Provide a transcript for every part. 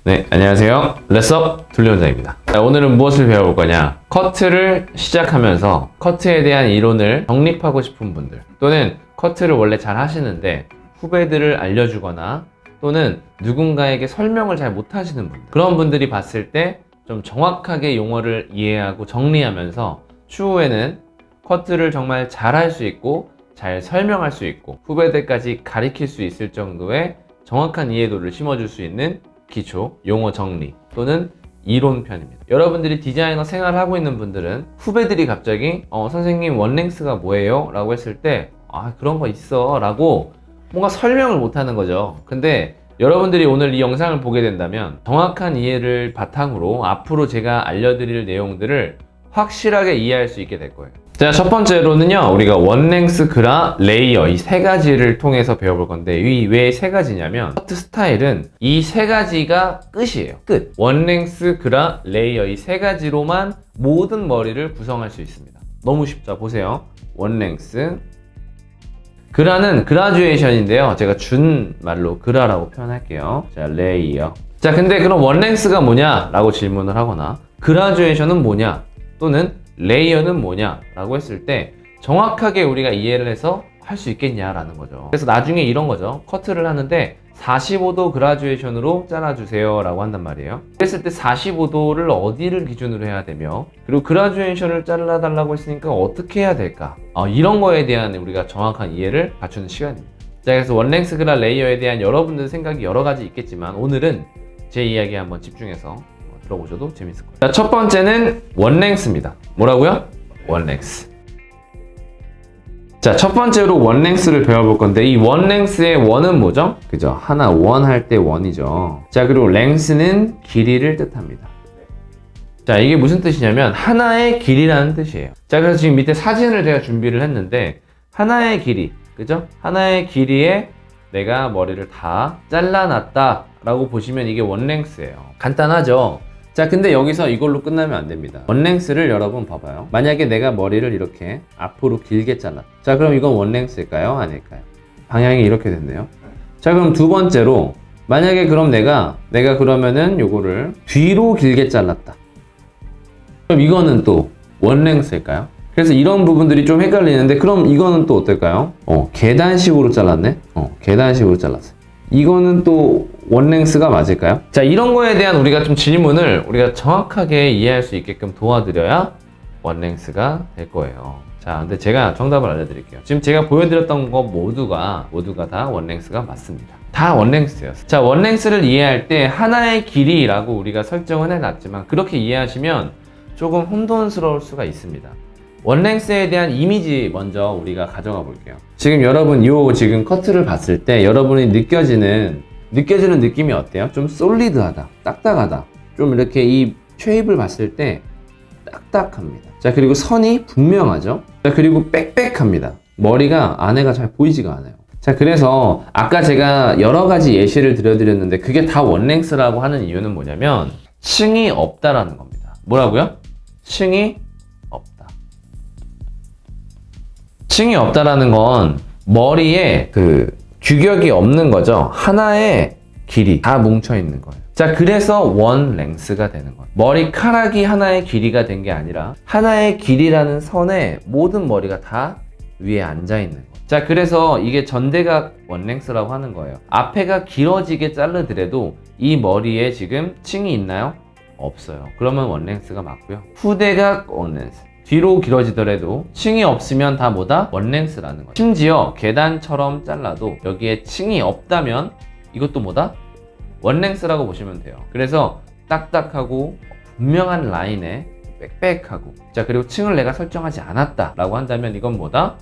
네, 안녕하세요. 렛츠업 둘리원장입니다. 오늘은 무엇을 배워볼 거냐? 커트를 시작하면서 커트에 대한 이론을 정립하고 싶은 분들, 또는 커트를 원래 잘 하시는데 후배들을 알려주거나 또는 누군가에게 설명을 잘 못하시는 분들, 그런 분들이 봤을 때 좀 정확하게 용어를 이해하고 정리하면서 추후에는 커트를 정말 잘 할 수 있고 잘 설명할 수 있고 후배들까지 가르칠 수 있을 정도의 정확한 이해도를 심어줄 수 있는 기초 용어 정리 또는 이론편입니다. 여러분들이 디자이너 생활을 하고 있는 분들은 후배들이 갑자기 선생님 원랭스가 뭐예요? 라고 했을 때 그런 거 있어 라고 뭔가 설명을 못하는 거죠. 근데 여러분들이 오늘 이 영상을 보게 된다면 정확한 이해를 바탕으로 앞으로 제가 알려드릴 내용들을 확실하게 이해할 수 있게 될 거예요. 자, 첫 번째로는요, 우리가 원랭스, 그라, 레이어 이 세 가지를 통해서 배워볼 건데, 이 왜 세 가지냐면 커트 스타일은 이 세 가지가 끝이에요. 끝. 원랭스, 그라, 레이어 이 세 가지로만 모든 머리를 구성할 수 있습니다. 너무 쉽죠? 보세요. 원랭스, 그라는 그라듀에이션인데요, 제가 준말로 그라라고 표현할게요. 자, 레이어. 자, 근데 그럼 원랭스가 뭐냐? 라고 질문을 하거나 그라듀에이션은 뭐냐? 또는 레이어는 뭐냐? 라고 했을 때 정확하게 우리가 이해를 해서 할 수 있겠냐라는 거죠. 그래서 나중에 이런 거죠. 커트를 하는데 45도 그라듀에이션으로 잘라주세요 라고 한단 말이에요. 그랬을 때 45도를 어디를 기준으로 해야 되며, 그리고 그라듀에이션을 잘라달라고 했으니까 어떻게 해야 될까? 이런 거에 대한 우리가 정확한 이해를 갖추는 시간입니다. 자, 그래서 원랭스, 그라, 레이어에 대한 여러분들 생각이 여러 가지 있겠지만 오늘은 제 이야기에 한번 집중해서 들어보셔도 재밌을 거예요. 자, 첫 번째는 원랭스입니다. 뭐라고요? 원랭스. 자, 첫 번째로 원랭스를 배워볼 건데, 이 원랭스의 원은 뭐죠? 그죠? 하나, 원 할 때 원이죠. 자, 그리고 랭스는 길이를 뜻합니다. 자, 이게 무슨 뜻이냐면 하나의 길이라는 뜻이에요. 자, 그래서 지금 밑에 사진을 제가 준비를 했는데, 하나의 길이, 그죠? 하나의 길이에 내가 머리를 다 잘라놨다 라고 보시면 이게 원랭스예요. 간단하죠? 자, 근데 여기서 이걸로 끝나면 안 됩니다. 원랭스를 여러분 봐봐요. 만약에 내가 머리를 이렇게 앞으로 길게 잘랐다. 자, 그럼 이건 원랭스일까요? 아닐까요? 방향이 이렇게 됐네요. 자, 그럼 두 번째로 만약에 그럼 내가 그러면은 요거를 뒤로 길게 잘랐다. 그럼 이거는 또 원랭스일까요? 그래서 이런 부분들이 좀 헷갈리는데, 그럼 이거는 또 어떨까요? 계단식으로 잘랐네? 계단식으로 잘랐어요. 이거는 또 원랭스가 맞을까요? 자, 이런 거에 대한 우리가 좀 질문을 우리가 정확하게 이해할 수 있게끔 도와드려야 원랭스가 될 거예요. 자, 근데 제가 정답을 알려드릴게요. 지금 제가 보여드렸던 거 모두가 다 원랭스가 맞습니다. 다 원랭스예요. 자, 원랭스를 이해할 때 하나의 길이라고 우리가 설정을 해놨지만 그렇게 이해하시면 조금 혼돈스러울 수가 있습니다. 원랭스에 대한 이미지 먼저 우리가 가져가 볼게요. 지금 여러분 지금 커트를 봤을 때 여러분이 느껴지는 느낌이 어때요? 좀 솔리드하다, 딱딱하다. 좀 이렇게 이 쉐입을 봤을 때 딱딱합니다. 자, 그리고 선이 분명하죠? 자, 그리고 빽빽합니다. 머리가 안에가 잘 보이지가 않아요. 자, 그래서 아까 제가 여러 가지 예시를 들려드렸는데 그게 다 원랭스라고 하는 이유는 뭐냐면 층이 없다라는 겁니다. 뭐라고요? 층이 없다. 층이 없다라는 건 머리에 규격이 없는 거죠. 하나의 길이 다 뭉쳐 있는 거예요. 자, 그래서 원랭스가 되는 거예요. 머리카락이 하나의 길이가 된 게 아니라 하나의 길이라는 선에 모든 머리가 다 위에 앉아 있는 거예요. 자, 그래서 이게 전대각 원랭스라고 하는 거예요. 앞에가 길어지게 자르더라도 이 머리에 지금 층이 있나요? 없어요. 그러면 원랭스가 맞고요. 후대각 원랭스. 뒤로 길어지더라도 층이 없으면 다 뭐다? 원랭스라는 거예요. 심지어 계단처럼 잘라도 여기에 층이 없다면 이것도 뭐다? 원랭스라고 보시면 돼요. 그래서 딱딱하고 분명한 라인에 빽빽하고, 자, 그리고 층을 내가 설정하지 않았다 라고 한다면 이건 뭐다?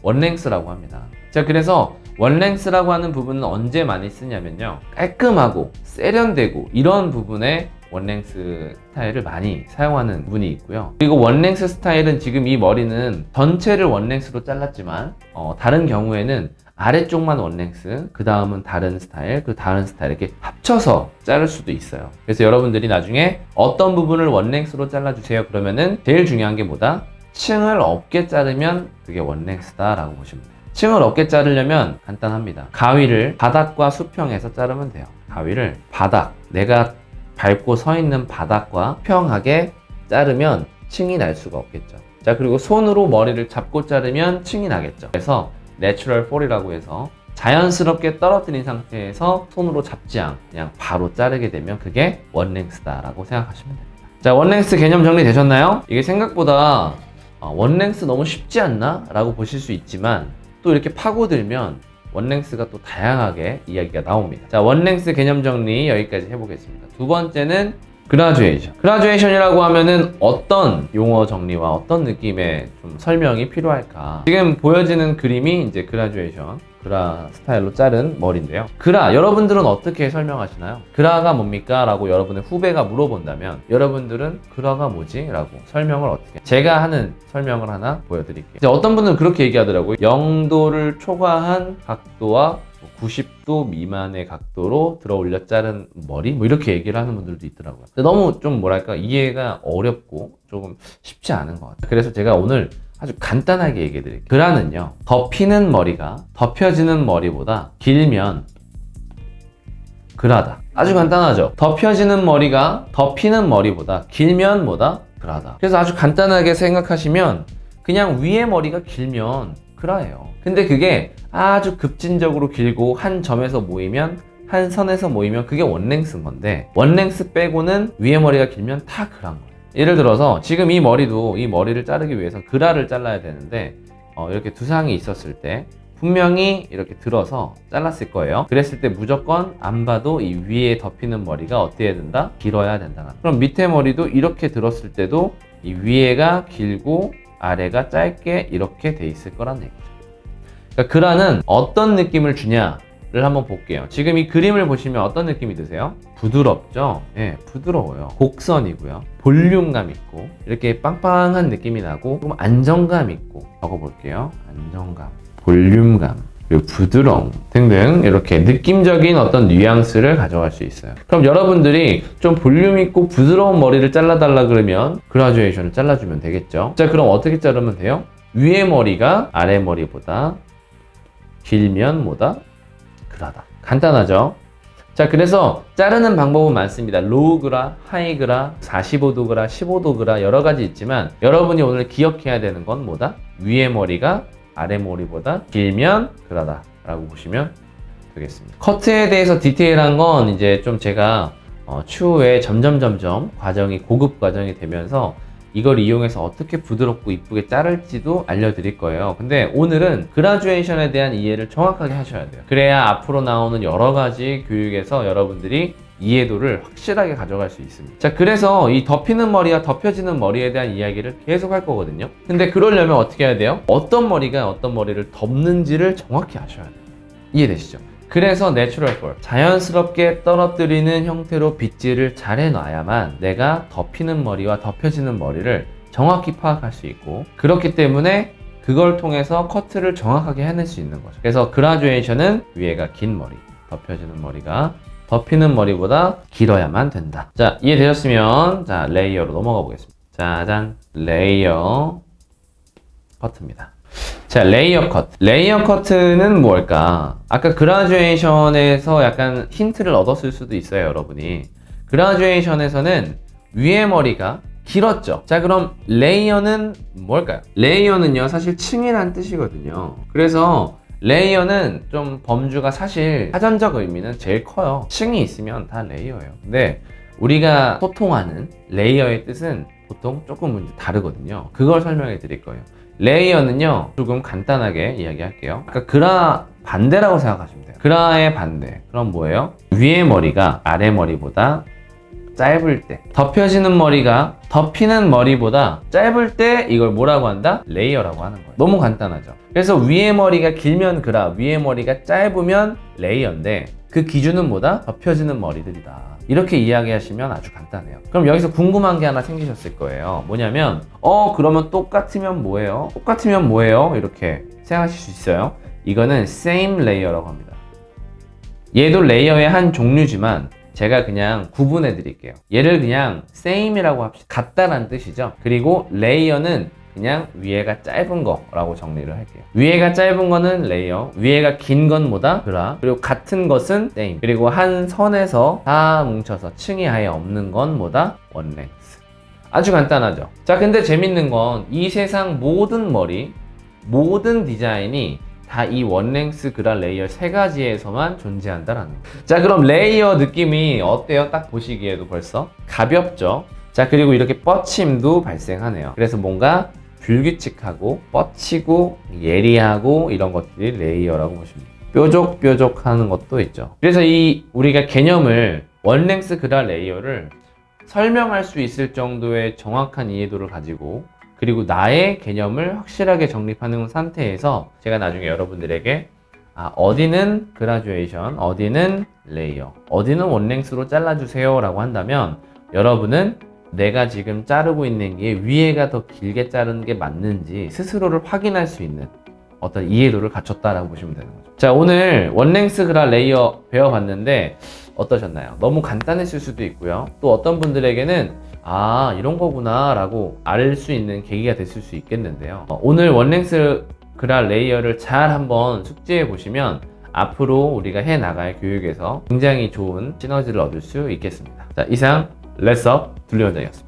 원랭스라고 합니다. 자, 그래서 원랭스라고 하는 부분은 언제 많이 쓰냐면요, 깔끔하고 세련되고 이런 부분에 원랭스 스타일을 많이 사용하는 부분이 있고요. 그리고 원랭스 스타일은 지금 이 머리는 전체를 원랭스로 잘랐지만 다른 경우에는 아래쪽만 원랭스, 그 다음은 다른 스타일, 그 다른 스타일 이렇게 합쳐서 자를 수도 있어요. 그래서 여러분들이 나중에 어떤 부분을 원랭스로 잘라주세요 그러면은 제일 중요한 게 뭐다? 층을 없게 자르면 그게 원랭스다 라고 보시면 돼요. 층을 없게 자르려면 간단합니다. 가위를 바닥과 수평에서 자르면 돼요. 가위를 바닥, 내가 밟고 서 있는 바닥과 평하게 자르면 층이 날 수가 없겠죠. 자, 그리고 손으로 머리를 잡고 자르면 층이 나겠죠. 그래서 내추럴 폴이라고 해서 자연스럽게 떨어뜨린 상태에서 손으로 잡지 않고 그냥 바로 자르게 되면 그게 원랭스다라고 생각하시면 됩니다. 자, 원랭스 개념 정리되셨나요? 이게 생각보다 원랭스 너무 쉽지 않나? 라고 보실 수 있지만 또 이렇게 파고들면 원랭스가 또 다양하게 이야기가 나옵니다. 자, 원랭스 개념 정리 여기까지 해보겠습니다. 두 번째는 그라듀에이션. 그라듀에이션이라고 하면은 어떤 용어 정리와 어떤 느낌의 좀 설명이 필요할까? 지금 보여지는 그림이 이제 그라듀에이션, 그라 스타일로 자른 머리인데요. 그라, 여러분들은 어떻게 설명하시나요? 그라가 뭡니까? 라고 여러분의 후배가 물어본다면 여러분들은 그라가 뭐지? 라고 설명을 어떻게? 제가 하는 설명을 하나 보여드릴게요. 이제 어떤 분들은 그렇게 얘기하더라고요. 0도를 초과한 각도와 90도 미만의 각도로 들어 올려 자른 머리? 뭐 이렇게 얘기를 하는 분들도 있더라고요. 근데 너무 좀 뭐랄까 이해가 어렵고 조금 쉽지 않은 것 같아요. 그래서 제가 오늘 아주 간단하게 얘기해 드릴게요. 그라는요, 덮이는 머리가 덮여지는 머리보다 길면 그라다. 아주 간단하죠. 덮여지는 머리가 덮이는 머리보다 길면 뭐다? 그라다. 그래서 아주 간단하게 생각하시면 그냥 위에 머리가 길면 그라예요. 근데 그게 아주 급진적으로 길고 한 점에서 모이면, 한 선에서 모이면 그게 원랭스인 건데, 원랭스 빼고는 위에 머리가 길면 다 그라인 거예요. 예를 들어서 지금 이 머리도, 이 머리를 자르기 위해서 그라를 잘라야 되는데 이렇게 두상이 있었을 때 분명히 이렇게 들어서 잘랐을 거예요. 그랬을 때 무조건 안 봐도 이 위에 덮이는 머리가 어때야 된다? 길어야 된다. 그럼 밑에 머리도 이렇게 들었을 때도 이 위에가 길고 아래가 짧게 이렇게 돼 있을 거란 얘기죠. 그러니까 그라는 어떤 느낌을 주냐를 한번 볼게요. 지금 이 그림을 보시면 어떤 느낌이 드세요? 부드럽죠? 예, 부드러워요. 곡선이고요. 볼륨감 있고 이렇게 빵빵한 느낌이 나고 좀 안정감 있고, 적어볼게요. 안정감, 볼륨감, 그리고 부드러움 등등 이렇게 느낌적인 어떤 뉘앙스를 가져갈 수 있어요. 그럼 여러분들이 좀 볼륨 있고 부드러운 머리를 잘라달라 그러면 그라듀에이션을 잘라주면 되겠죠. 자, 그럼 어떻게 자르면 돼요? 위에 머리가 아래 머리보다 길면 뭐다? 그라다. 간단하죠? 자, 그래서 자르는 방법은 많습니다. 로우 그라, 하이 그라, 45도 그라, 15도 그라 여러 가지 있지만 여러분이 오늘 기억해야 되는 건 뭐다? 위에 머리가 아래 머리보다 길면 그라다 라고 보시면 되겠습니다. 커트에 대해서 디테일한 건 이제 좀 제가 추후에 점점 과정이 고급 과정이 되면서 이걸 이용해서 어떻게 부드럽고 이쁘게 자를지도 알려드릴 거예요. 근데 오늘은 그라듀에이션에 대한 이해를 정확하게 하셔야 돼요. 그래야 앞으로 나오는 여러 가지 교육에서 여러분들이 이해도를 확실하게 가져갈 수 있습니다. 자, 그래서 이 덮이는 머리와 덮여지는 머리에 대한 이야기를 계속 할 거거든요. 근데 그러려면 어떻게 해야 돼요? 어떤 머리가 어떤 머리를 덮는지를 정확히 아셔야 돼요. 이해되시죠? 그래서 내추럴 폴, 자연스럽게 떨어뜨리는 형태로 빗질을 잘 해놔야만 내가 덮이는 머리와 덮여지는 머리를 정확히 파악할 수 있고, 그렇기 때문에 그걸 통해서 커트를 정확하게 해낼 수 있는 거죠. 그래서 그라듀에이션은 위에가 긴 머리, 덮여지는 머리가 덮이는 머리보다 길어야만 된다. 자, 이해되셨으면 자, 레이어로 넘어가 보겠습니다. 짜잔, 레이어 커트입니다. 자, 레이어 커트. 레이어 커트는 뭘까? 아까 그라듀에이션에서 약간 힌트를 얻었을 수도 있어요, 여러분이. 그라듀에이션에서는 위에 머리가 길었죠. 자, 그럼 레이어는 뭘까요? 레이어는요, 사실 층이란 뜻이거든요. 그래서 레이어는 좀 범주가 사실 사전적 의미는 제일 커요. 층이 있으면 다 레이어예요. 근데 우리가 소통하는 레이어의 뜻은 보통 조금 다르거든요. 그걸 설명해 드릴 거예요. 레이어는요, 조금 간단하게 이야기할게요. 아까 그라 반대라고 생각하시면 돼요. 그라의 반대. 그럼 뭐예요? 위에 머리가 아래 머리보다 짧을 때, 덮여지는 머리가 덮이는 머리보다 짧을 때 이걸 뭐라고 한다? 레이어라고 하는 거예요. 너무 간단하죠. 그래서 위에 머리가 길면 그라, 위에 머리가 짧으면 레이어인데 그 기준은 뭐다? 덮여지는 머리들이다. 이렇게 이야기하시면 아주 간단해요. 그럼 여기서 궁금한 게 하나 생기셨을 거예요. 뭐냐면 그러면 똑같으면 뭐예요? 똑같으면 뭐예요? 이렇게 생각하실 수 있어요. 이거는 same layer라고 합니다. 얘도 레이어의 한 종류지만 제가 그냥 구분해 드릴게요. 얘를 그냥 same이라고 합시다. 같다란 뜻이죠. 그리고 레이어는 그냥 위에가 짧은 거라고 정리를 할게요. 위에가 짧은 거는 레이어, 위에가 긴 건 뭐다? 그라, 그리고 같은 것은 세임, 그리고 한 선에서 다 뭉쳐서 층이 아예 없는 건 뭐다? 원랭스. 아주 간단하죠. 자, 근데 재밌는 건 이 세상 모든 머리, 모든 디자인이 다 이 원랭스 그라 레이어 세 가지에서만 존재한다라는 거예요. 자, 그럼 레이어 느낌이 어때요? 딱 보시기에도 벌써 가볍죠? 자, 그리고 이렇게 뻗침도 발생하네요. 그래서 뭔가 불규칙하고 뻗치고 예리하고 이런 것들이 레이어라고 보시면 돼요. 뾰족뾰족하는 것도 있죠. 그래서 이 우리가 개념을 원랭스 그라 레이어를 설명할 수 있을 정도의 정확한 이해도를 가지고, 그리고 나의 개념을 확실하게 정립하는 상태에서 제가 나중에 여러분들에게 어디는 그라듀에이션, 어디는 레이어, 어디는 원랭스로 잘라주세요 라고 한다면 여러분은 내가 지금 자르고 있는 게 위에가 더 길게 자르는 게 맞는지 스스로를 확인할 수 있는 어떤 이해도를 갖췄다라고 보시면 되는 거죠. 자, 오늘 원랭스 그라 레이어 배워봤는데 어떠셨나요? 너무 간단했을 수도 있고요. 또 어떤 분들에게는 이런 거구나 라고 알 수 있는 계기가 됐을 수 있겠는데요. 오늘 원랭스 그라 레이어를 잘 한번 숙지해 보시면 앞으로 우리가 해 나갈 교육에서 굉장히 좋은 시너지를 얻을 수 있겠습니다. 자, 이상 렛츠업 둘리원장이었습니다.